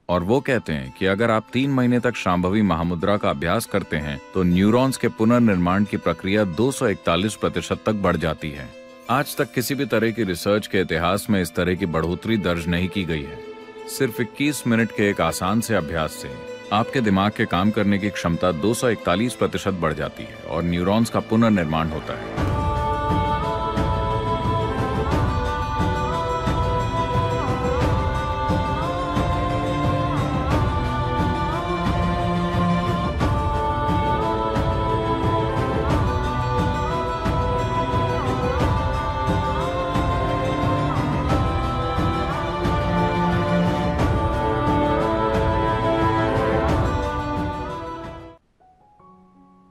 और वो कहते हैं कि अगर आप 3 महीने तक शांभवी महामुद्रा का अभ्यास करते हैं तो न्यूरॉन्स के पुनर्निर्माण की प्रक्रिया 241% तक बढ़ जाती है। आज तक किसी भी तरह की रिसर्च के इतिहास में इस तरह की बढ़ोतरी दर्ज नहीं की गई है। सिर्फ 21 मिनट के एक आसान से अभ्यास से आपके दिमाग के काम करने की क्षमता 241% बढ़ जाती है और न्यूरॉन्स का पुनर्निर्माण होता है।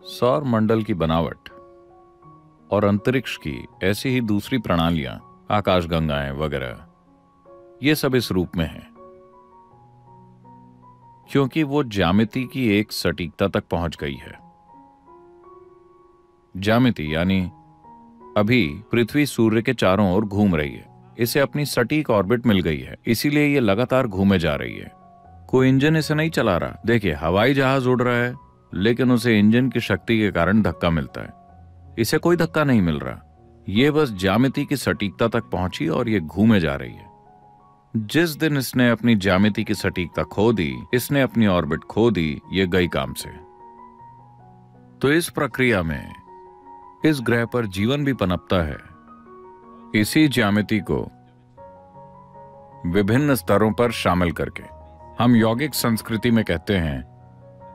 सौर मंडल की बनावट और अंतरिक्ष की ऐसी ही दूसरी प्रणालियां, आकाशगंगाएं वगैरह, ये सब इस रूप में हैं क्योंकि वो ज्यामिति की एक सटीकता तक पहुंच गई है। ज्यामिति यानी अभी पृथ्वी सूर्य के चारों ओर घूम रही है, इसे अपनी सटीक ऑर्बिट मिल गई है, इसीलिए ये लगातार घूमे जा रही है। कोई इंजन इसे नहीं चला रहा। देखिए, हवाई जहाज उड़ रहा है लेकिन उसे इंजन की शक्ति के कारण धक्का मिलता है। इसे कोई धक्का नहीं मिल रहा, ये बस ज्यामिति की सटीकता तक पहुंची और ये घूमे जा रही है। जिस दिन इसने अपनी ज्यामिति की सटीकता खो दी, इसने अपनी ऑर्बिट खो दी, ये गई काम से। तो इस प्रक्रिया में इस ग्रह पर जीवन भी पनपता है। इसी ज्यामिति को विभिन्न स्तरों पर शामिल करके हम यौगिक संस्कृति में कहते हैं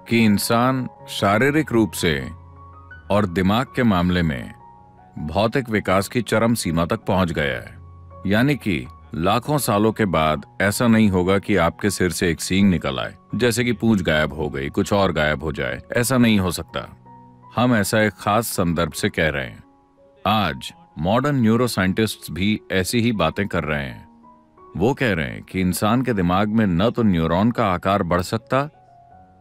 कि इंसान शारीरिक रूप से और दिमाग के मामले में भौतिक विकास की चरम सीमा तक पहुंच गया है। यानी कि लाखों सालों के बाद ऐसा नहीं होगा कि आपके सिर से एक सींग निकल आए, जैसे कि पूंछ गायब हो गई, कुछ और गायब हो जाए। ऐसा नहीं हो सकता। हम ऐसा एक खास संदर्भ से कह रहे हैं। आज मॉडर्न न्यूरोसाइंटिस्ट्स भी ऐसी ही बातें कर रहे हैं। वो कह रहे हैं कि इंसान के दिमाग में न तो न्यूरॉन का आकार बढ़ सकता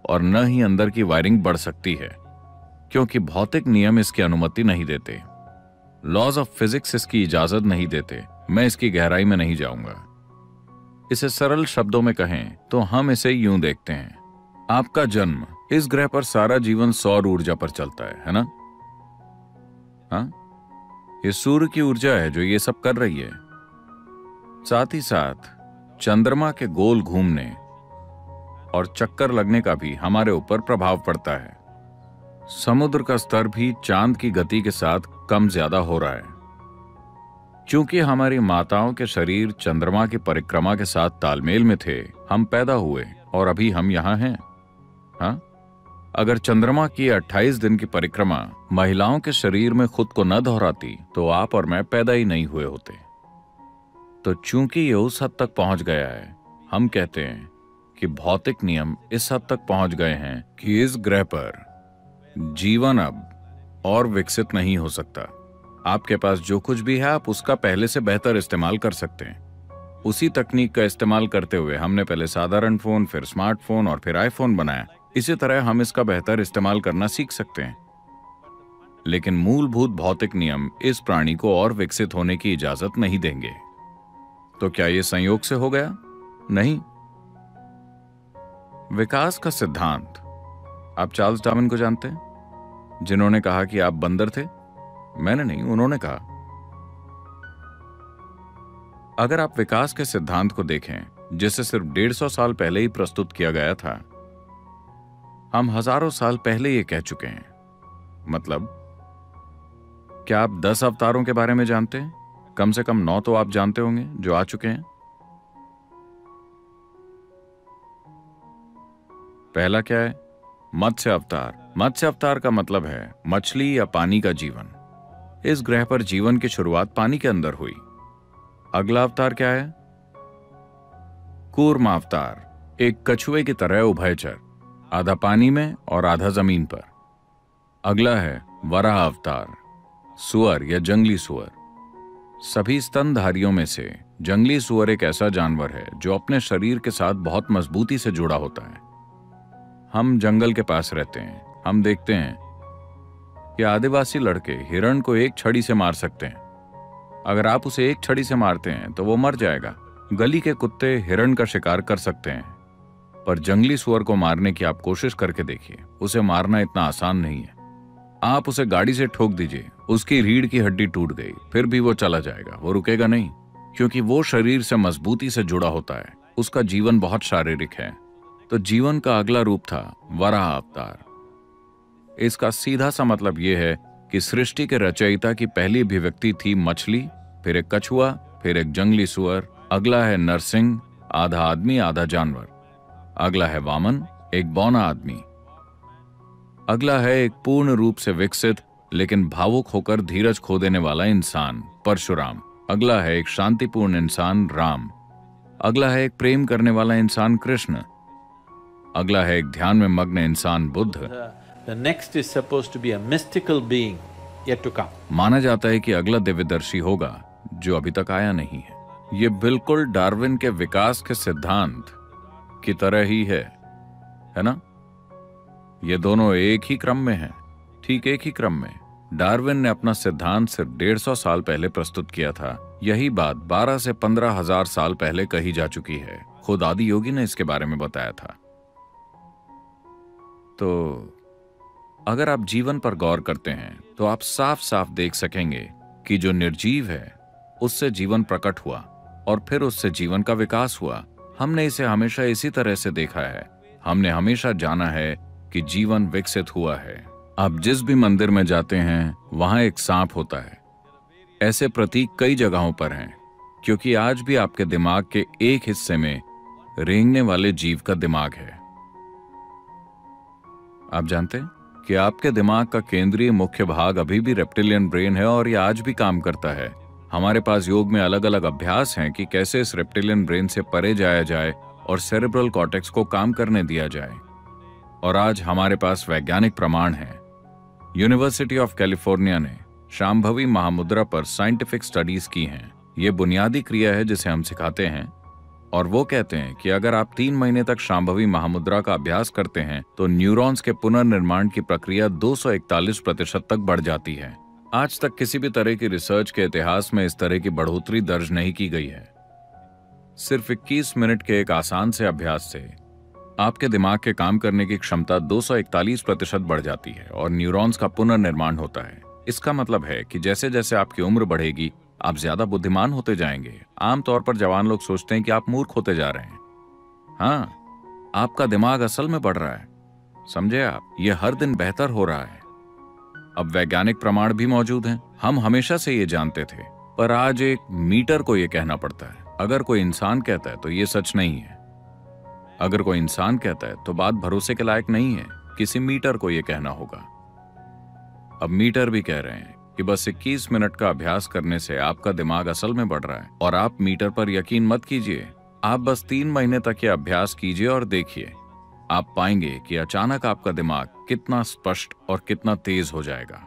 और न ही अंदर की वायरिंग बढ़ सकती है, क्योंकि भौतिक नियम इसकी अनुमति नहीं देते। लॉज ऑफ फिजिक्स इसकी इजाजत नहीं देते। मैं इसकी गहराई में नहीं जाऊंगा। इसे सरल शब्दों में कहें तो हम इसे यूं देखते हैं। आपका जन्म, इस ग्रह पर सारा जीवन सौर ऊर्जा पर चलता है ना? हाँ, ये सूर्य की ऊर्जा है जो ये सब कर रही है। साथ ही साथ चंद्रमा के गोल घूमने और चक्कर लगने का भी हमारे ऊपर प्रभाव पड़ता है। समुद्र का स्तर भी चांद की गति के साथ कम ज्यादा हो रहा है। चूंकि हमारी माताओं के शरीर चंद्रमा की परिक्रमा के साथ तालमेल में थे, हम पैदा हुए और अभी हम यहां हैं। हाँ, अगर चंद्रमा की 28 दिन की परिक्रमा महिलाओं के शरीर में खुद को न दोहराती तो आप और मैं पैदा ही नहीं हुए होते। तो चूंकि ये उस हद तक पहुंच गया है, हम कहते हैं कि भौतिक नियम इस हद तक पहुंच गए हैं कि इस ग्रह पर जीवन अब और विकसित नहीं हो सकता। आपके पास जो कुछ भी है, आप उसका पहले से बेहतर इस्तेमाल कर सकते हैं। उसी तकनीक का इस्तेमाल करते हुए हमने पहले साधारण फोन, फिर स्मार्टफोन और फिर आईफोन बनाया। इसी तरह हम इसका बेहतर इस्तेमाल करना सीख सकते हैं। लेकिन मूलभूत भौतिक नियम इस प्राणी को और विकसित होने की इजाजत नहीं देंगे। तो क्या यह संयोग से हो गया? नहीं। विकास का सिद्धांत, आप चार्ल्स डार्विन को जानते हैं, जिन्होंने कहा कि आप बंदर थे? मैंने नहीं, उन्होंने कहा। अगर आप विकास के सिद्धांत को देखें, जिसे सिर्फ 150 साल पहले ही प्रस्तुत किया गया था, हम हजारों साल पहले ये कह चुके हैं। मतलब, क्या आप 10 अवतारों के बारे में जानते हैं? कम से कम 9 तो आप जानते होंगे जो आ चुके हैं। पहला क्या है? मत्स्य अवतार। मत्स्य अवतार का मतलब है मछली या पानी का जीवन। इस ग्रह पर जीवन की शुरुआत पानी के अंदर हुई। अगला अवतार क्या है? कूर्म अवतार, एक कछुए की तरह उभयचर, आधा पानी में और आधा जमीन पर। अगला है वराह अवतार, सुअर या जंगली सुअर। सभी स्तनधारियों में से जंगली सुअर एक ऐसा जानवर है जो अपने शरीर के साथ बहुत मजबूती से जुड़ा होता है। हम जंगल के पास रहते हैं। हम देखते हैं कि आदिवासी लड़के हिरण को एक छड़ी से मार सकते हैं। अगर आप उसे एक छड़ी से मारते हैं तो वो मर जाएगा। गली के कुत्ते हिरण का शिकार कर सकते हैं। पर जंगली सुअर को मारने की आप कोशिश करके देखिए, उसे मारना इतना आसान नहीं है। आप उसे गाड़ी से ठोक दीजिए, उसकी रीढ़ की हड्डी टूट गई, फिर भी वो चला जाएगा, वो रुकेगा नहीं, क्योंकि वो शरीर से मजबूती से जुड़ा होता है। उसका जीवन बहुत शारीरिक है। तो जीवन का अगला रूप था वराह अवतार। इसका सीधा सा मतलब यह है कि सृष्टि के रचयिता की पहली अभिव्यक्ति थी मछली, फिर एक कछुआ, फिर एक जंगली सुअर, अगला है नरसिंह, आधा आदमी आधा जानवर, अगला है वामन, एक बौना आदमी, अगला है एक पूर्ण रूप से विकसित लेकिन भावुक होकर धीरज खो देने वाला इंसान परशुराम, अगला है एक शांतिपूर्ण इंसान राम, अगला है एक प्रेम करने वाला इंसान कृष्ण, अगला है एक ध्यान में मग्न इंसान Buddha. The next is supposed to be a mystical being yet to come. माना जाता है कि अगला दिव्यदर्शी होगा जो अभी तक आया नहीं है। ये बिल्कुल डार्विन के विकास के सिद्धांत की तरह ही है ना? ये दोनों एक ही क्रम में हैं, ठीक एक ही क्रम में। डार्विन ने अपना सिद्धांत सिर्फ 150 साल पहले प्रस्तुत किया था। यही बात 12 से 15 हजार साल पहले कही जा चुकी है। खुद आदि योगी ने इसके बारे में बताया था। तो अगर आप जीवन पर गौर करते हैं तो आप साफ साफ देख सकेंगे कि जो निर्जीव है उससे जीवन प्रकट हुआ और फिर उससे जीवन का विकास हुआ। हमने इसे हमेशा इसी तरह से देखा है। हमने हमेशा जाना है कि जीवन विकसित हुआ है। आप जिस भी मंदिर में जाते हैं वहां एक सांप होता है। ऐसे प्रतीक कई जगहों पर हैं, क्योंकि आज भी आपके दिमाग के एक हिस्से में रेंगने वाले जीव का दिमाग है। आप जानते हैं कि आपके दिमाग का केंद्रीय मुख्य भाग अभी भी रेप्टिलियन ब्रेन है और यह आज भी काम करता है। हमारे पास योग में अलग अलग अभ्यास हैं कि कैसे इस रेप्टिलियन ब्रेन से परे जाया जाए और सेरेब्रल कॉर्टेक्स को काम करने दिया जाए। और आज हमारे पास वैज्ञानिक प्रमाण हैं। यूनिवर्सिटी ऑफ कैलिफोर्निया ने शांभवी महामुद्रा पर साइंटिफिक स्टडीज की हैं। ये बुनियादी क्रिया है जिसे हम सिखाते हैं, और वो कहते हैं कि अगर आप 3 महीने तक शांभवी महामुद्रा का अभ्यास करते हैं तो न्यूरॉन्स के पुनर्निर्माण की प्रक्रिया 241% तक बढ़ जाती है। आज तक किसी भी तरह की रिसर्च के इतिहास में इस तरह की बढ़ोतरी दर्ज नहीं की गई है। सिर्फ 21 मिनट के एक आसान से अभ्यास से आपके दिमाग के काम करने की क्षमता 241% बढ़ जाती है और न्यूरॉन्स का पुनर्निर्माण होता है। इसका मतलब है कि जैसे जैसे आपकी उम्र बढ़ेगी आप ज्यादा बुद्धिमान होते जाएंगे। आमतौर पर जवान लोग सोचते हैं कि आप मूर्ख होते जा रहे हैं। हाँ, आपका दिमाग असल में बढ़ रहा है। समझे आप? ये हर दिन बेहतर हो रहा है। अब वैज्ञानिक प्रमाण भी मौजूद हैं। हम हमेशा से ये जानते थे, पर आज एक मीटर को ये कहना पड़ता है। अगर कोई इंसान कहता है तो ये सच नहीं है। अगर कोई इंसान कहता है तो बात भरोसे के लायक नहीं है। किसी मीटर को ये कहना होगा। अब मीटर भी कह रहे हैं कि बस 21 मिनट का अभ्यास करने से आपका दिमाग असल में बढ़ रहा है। और आप मीटर पर यकीन मत कीजिए, आप बस 3 महीने तक ये अभ्यास कीजिए और देखिए, आप पाएंगे कि अचानक आपका दिमाग कितना स्पष्ट और कितना तेज हो जाएगा।